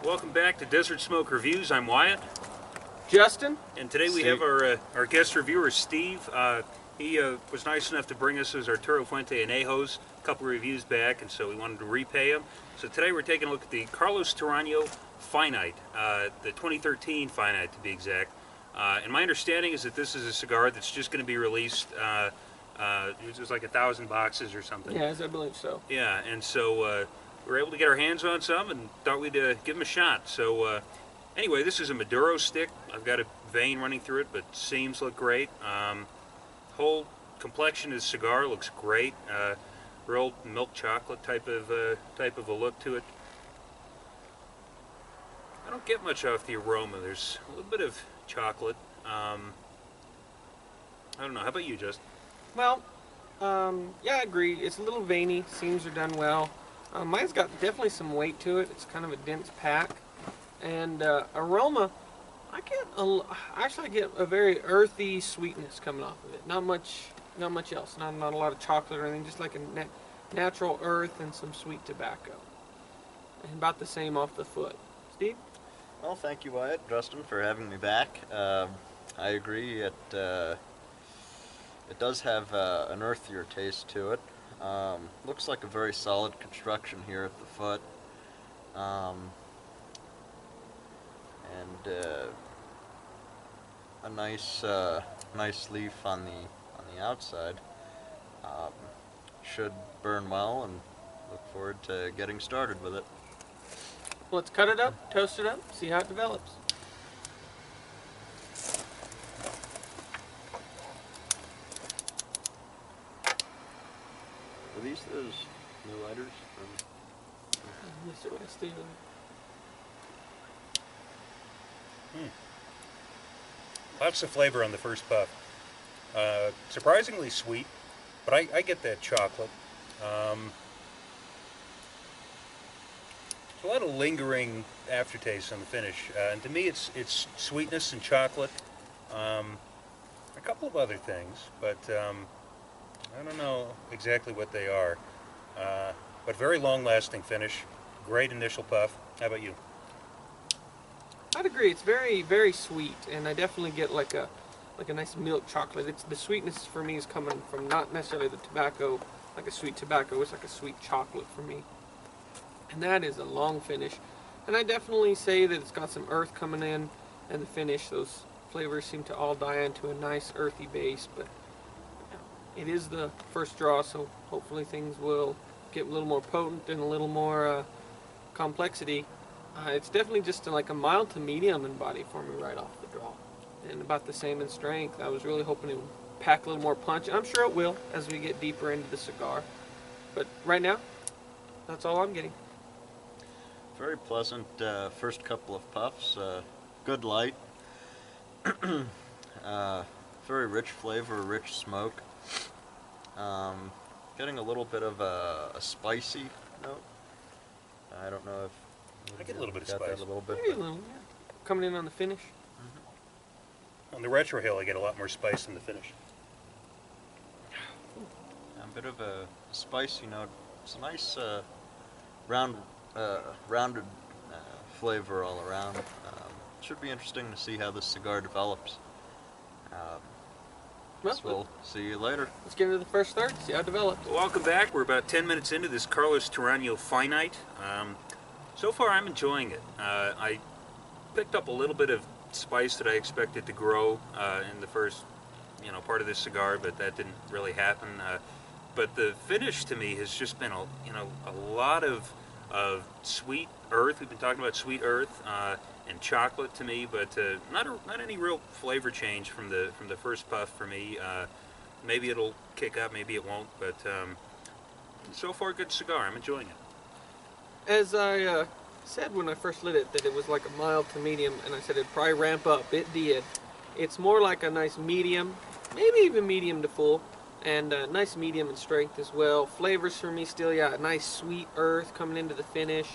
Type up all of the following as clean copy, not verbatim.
Welcome back to Desert Smoke Reviews. I'm Wyatt. Justin? And today we have our guest reviewer, Steve. He was nice enough to bring us our Toro Fuente Anejos a couple of reviews back, and so we wanted to repay him. So today we're taking a look at the Carlos Torano Finite, the 2013 Finite to be exact. And my understanding is that this is a cigar that's just going to be released. It was like 1,000 boxes or something. Yes, I believe so. Yeah, and so we were able to get our hands on some and thought we'd give them a shot. So anyway, this is a Maduro stick. I've got a vein running through it, but seams look great. Whole complexion of the cigar looks great. Real milk chocolate type of a look to it. I don't get much off the aroma. There's a little bit of chocolate. I don't know. How about you, Justin? Well, yeah, I agree. It's a little veiny. Seams are done well. Mine's got definitely some weight to it. It's kind of a dense pack. And aroma, I get a very earthy sweetness coming off of it. Not much else. Not a lot of chocolate or anything. Just like a natural earth and some sweet tobacco. And about the same off the foot. Steve? Well, thank you, Wyatt, Justin, for having me back. I agree. It does have an earthier taste to it. Looks like a very solid construction here at the foot. And a nice leaf on the outside. Should burn well, and look forward to getting started with it. Let's cut it up, toast it up, see how it develops. Are these those new lighters? Yes, it was, Steve. Lots of flavor on the first puff. Surprisingly sweet, but I get that chocolate. There's a lot of lingering aftertaste on the finish, and to me it's sweetness and chocolate. A couple of other things, but I don't know exactly what they are. But very long-lasting finish, great initial puff. How about you? I'd agree. It's very, very sweet, and I definitely get like a nice milk chocolate. The sweetness for me is coming from not necessarily the tobacco, like a sweet tobacco. It's like a sweet chocolate for me, and that is a long finish. And I definitely say that it's got some earth coming in, and the finish, those flavors seem to all die into a nice earthy base. But it is the first draw, so hopefully things will get a little more potent and a little more complexity. It's definitely just like a mild to medium in body for me right off the draw, and about the same in strength. I was really hoping it would pack a little more punch, and I'm sure it will as we get deeper into the cigar. But right now, that's all I'm getting. Very pleasant first couple of puffs. Good light. Very rich flavor, rich smoke. Getting a little bit of a spicy note. I don't know if I get a little bit of got spice. that a little bit. Maybe a little, yeah. Coming in on the finish. On the retrohale, I get a lot more spice in the finish. A bit of a spicy note. It's a nice rounded flavor all around. Should be interesting to see how this cigar develops. Well, We'll see you later. let's get into the first third, see how it develops. Welcome back. We're about 10 minutes into this Carlos Torano Finite. So far, I'm enjoying it. I picked up a little bit of spice that I expected to grow in the first, part of this cigar, but that didn't really happen. But the finish to me has just been a lot of sweet earth. We've been talking about sweet earth and chocolate to me, but not any real flavor change from the first puff for me. Maybe it'll kick up, maybe it won't, but so far good cigar. I'm enjoying it. As I said when I first lit it, that it was like a mild to medium, and I said it'd probably ramp up. It did. It's more like a nice medium, maybe even medium to full, and a nice medium in strength as well. Flavors for me still, yeah, a nice sweet earth coming into the finish.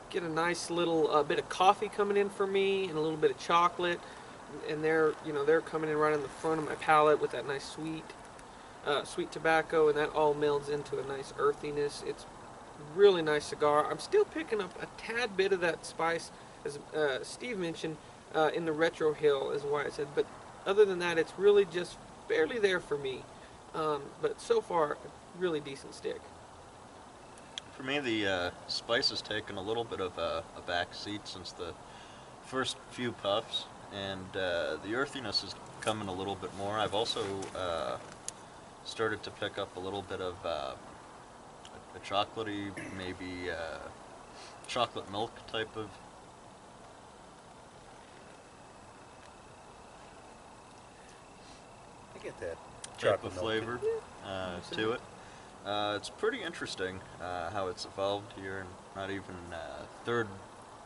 Get a nice little bit of coffee coming in for me, and a little bit of chocolate, and they're coming in right on the front of my palate with that nice sweet tobacco, and that all melds into a nice earthiness. It's Really nice cigar. I'm still picking up a tad bit of that spice, as Steve mentioned, in the retro hill, is why I said. But other than that, it's really just barely there for me. But so far, a really decent stick. For me, the spice has taken a little bit of a back seat since the first few puffs, and the earthiness is coming a little bit more. I've also started to pick up a little bit of a chocolatey, maybe chocolate milk type of. I get that. Type of flavor to it. It's pretty interesting how it's evolved here, and not even third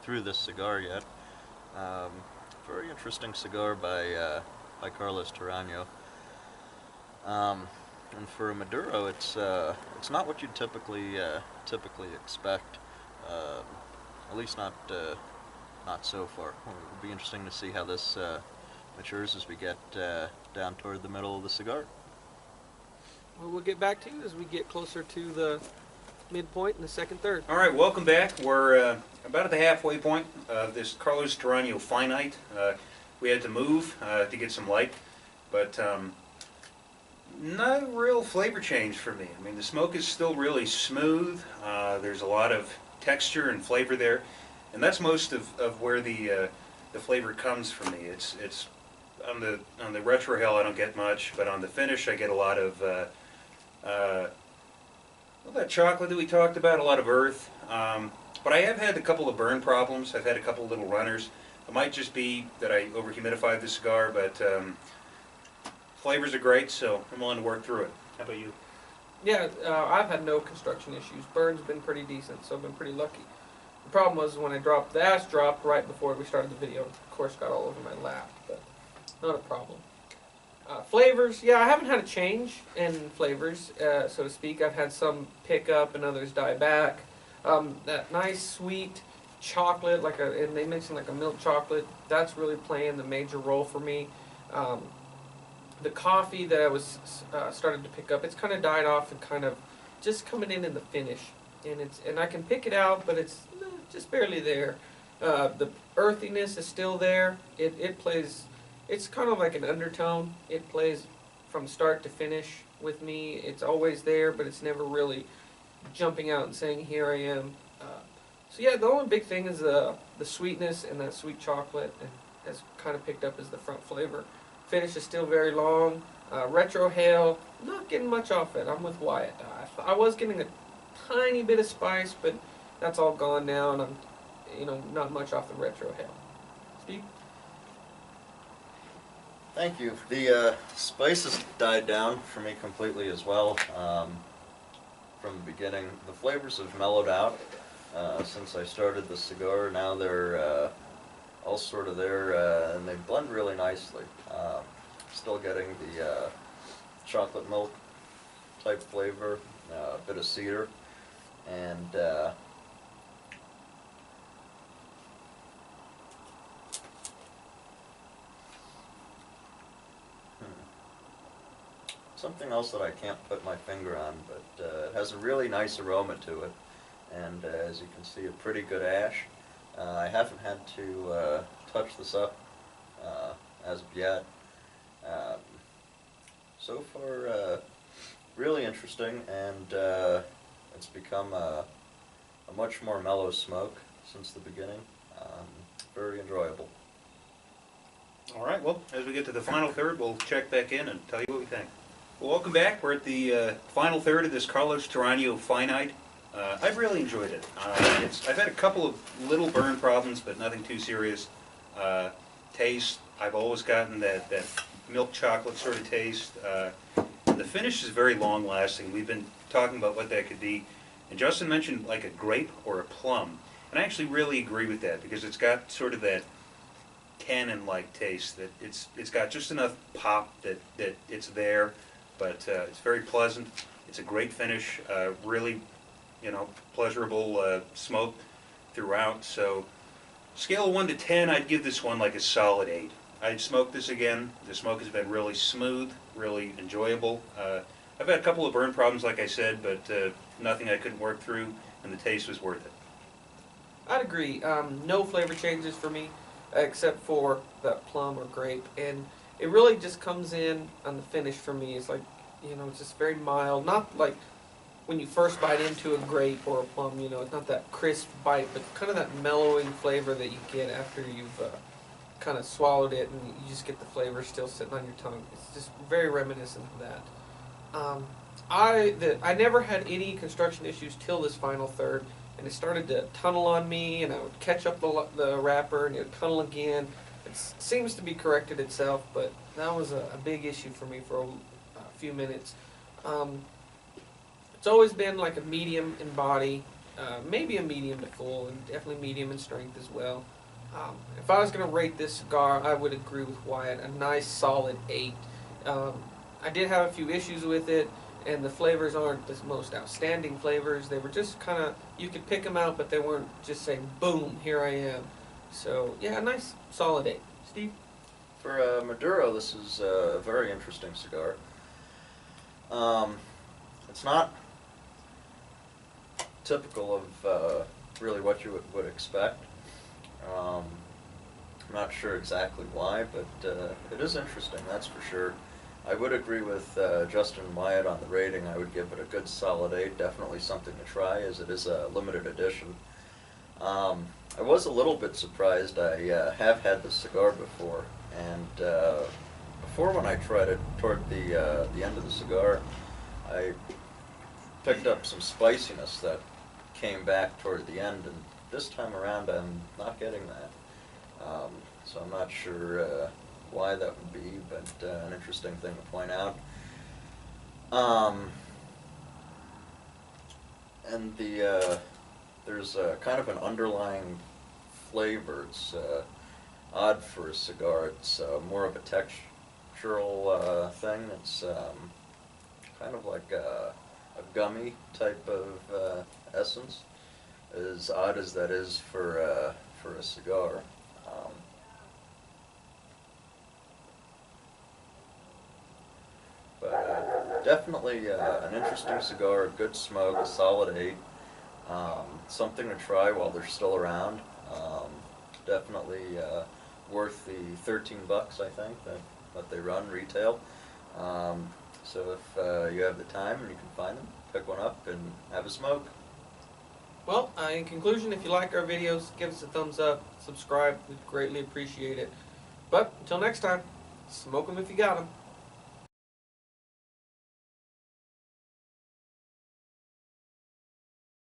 through this cigar yet. Very interesting cigar by Carlos Torano. And for a Maduro, it's not what you'd typically expect. At least not so far. It'll be interesting to see how this matures as we get down toward the middle of the cigar. Well, we'll get back to you as we get closer to the midpoint in the second third. All right, welcome back. We're about at the halfway point of this Carlos Torano Finite. We had to move to get some light, but not a real flavor change for me. I mean, the smoke is still really smooth. There's a lot of texture and flavor there, and that's most of where the flavor comes for me. It's on the retro hill I don't get much, but on the finish I get a lot of well, that chocolate that we talked about, a lot of earth. But I have had a couple of burn problems. I've had a couple of little runners. It might just be that I over-humidified the cigar, but flavors are great, so I'm willing to work through it. How about you? Yeah, I've had no construction issues. Burn's been pretty decent, so I've been pretty lucky. The problem was when I dropped, the ash dropped right before we started the video. Of course, got all over my lap, but not a problem. Flavors, yeah, I haven't had a change in flavors, so to speak. I've had some pick up and others die back. That nice sweet chocolate, and they mentioned like a milk chocolate, that's really playing the major role for me. The coffee that I was started to pick up, it's kind of died off and kind of just coming in the finish, and I can pick it out, but it's just barely there. The earthiness is still there. It plays. It's kind of like an undertone. It plays from start to finish with me. It's always there, but it's never really jumping out and saying, "Here I am." So yeah, the only big thing is the sweetness and that sweet chocolate, and that's kind of picked up as the front flavor. Finish is still very long. Retro Hail, not getting much off it. I'm with Wyatt. I was getting a tiny bit of spice, but that's all gone now, and I'm, not much off the Retro Hail. Steve? Thank you. The spices died down for me completely as well from the beginning. The flavors have mellowed out since I started the cigar. Now they're all sort of there, and they blend really nicely. Still getting the chocolate milk type flavor, a bit of cedar, and something else that I can't put my finger on, but it has a really nice aroma to it, and as you can see, a pretty good ash. I haven't had to touch this up as of yet. So far, really interesting, and it's become a much more mellow smoke since the beginning. Very enjoyable. All right, well, as we get to the final third, we'll check back in and tell you what we think. Well, welcome back. We're at the final third of this Carlos Torano Finite. I've really enjoyed it. I've had a couple of little burn problems, but nothing too serious. Taste, I've always gotten that milk chocolate sort of taste. The finish is very long lasting. We've been talking about what that could be. And Justin mentioned like a grape or a plum. And I actually really agree with that because it's got sort of that tannin-like taste. That it's got just enough pop that it's there, but it's very pleasant. It's a great finish. Really, pleasurable smoke throughout. So, scale of 1 to 10, I'd give this one like a solid 8. I'd smoke this again. The smoke has been really smooth, really enjoyable. I've had a couple of burn problems, like I said, but nothing I couldn't work through. and the taste was worth it. I'd agree. No flavor changes for me, except for that plum or grape, and it really just comes in on the finish for me. It's like, it's just very mild. Not like when you first bite into a grape or a plum. It's not that crisp bite, but kind of that mellowing flavor that you get after you've kind of swallowed it, and you just get the flavor still sitting on your tongue. It's just very reminiscent of that. I never had any construction issues till this final third, and it started to tunnel on me, and I would catch up the wrapper, and it would tunnel again. It seems to be corrected itself, but that was a big issue for me for a few minutes. It's always been like a medium in body, maybe a medium to full, and definitely medium in strength as well. If I was going to rate this cigar, I would agree with Wyatt, a nice solid 8. I did have a few issues with it, and the flavors aren't the most outstanding flavors. They were just kind of, you could pick them out, but they weren't just saying, boom, here I am. So, yeah, a nice solid 8. Steve? For Maduro, this is a very interesting cigar. It's not typical of really what you would expect. I'm not sure exactly why, but it is interesting, that's for sure. I would agree with Justin and Wyatt on the rating. I would give it a good solid 8. Definitely something to try, as it is a limited edition. I was a little bit surprised. I have had this cigar before, and before, when I tried it toward the end of the cigar, I picked up some spiciness that came back toward the end, and this time around I'm not getting that. So I'm not sure why that would be, but an interesting thing to point out. And there's kind of an underlying flavor. It's odd for a cigar. It's more of a textural thing. It's kind of like a gummy type of essence. As odd as that is for a cigar. But definitely an interesting cigar, a good smoke, a solid 8. Something to try while they're still around. Definitely worth the 13 bucks, I think, that they run retail. So if you have the time and you can find them, pick one up and have a smoke. Well, in conclusion, if you like our videos, give us a thumbs up, subscribe, we'd greatly appreciate it. But until next time, smoke them if you got them.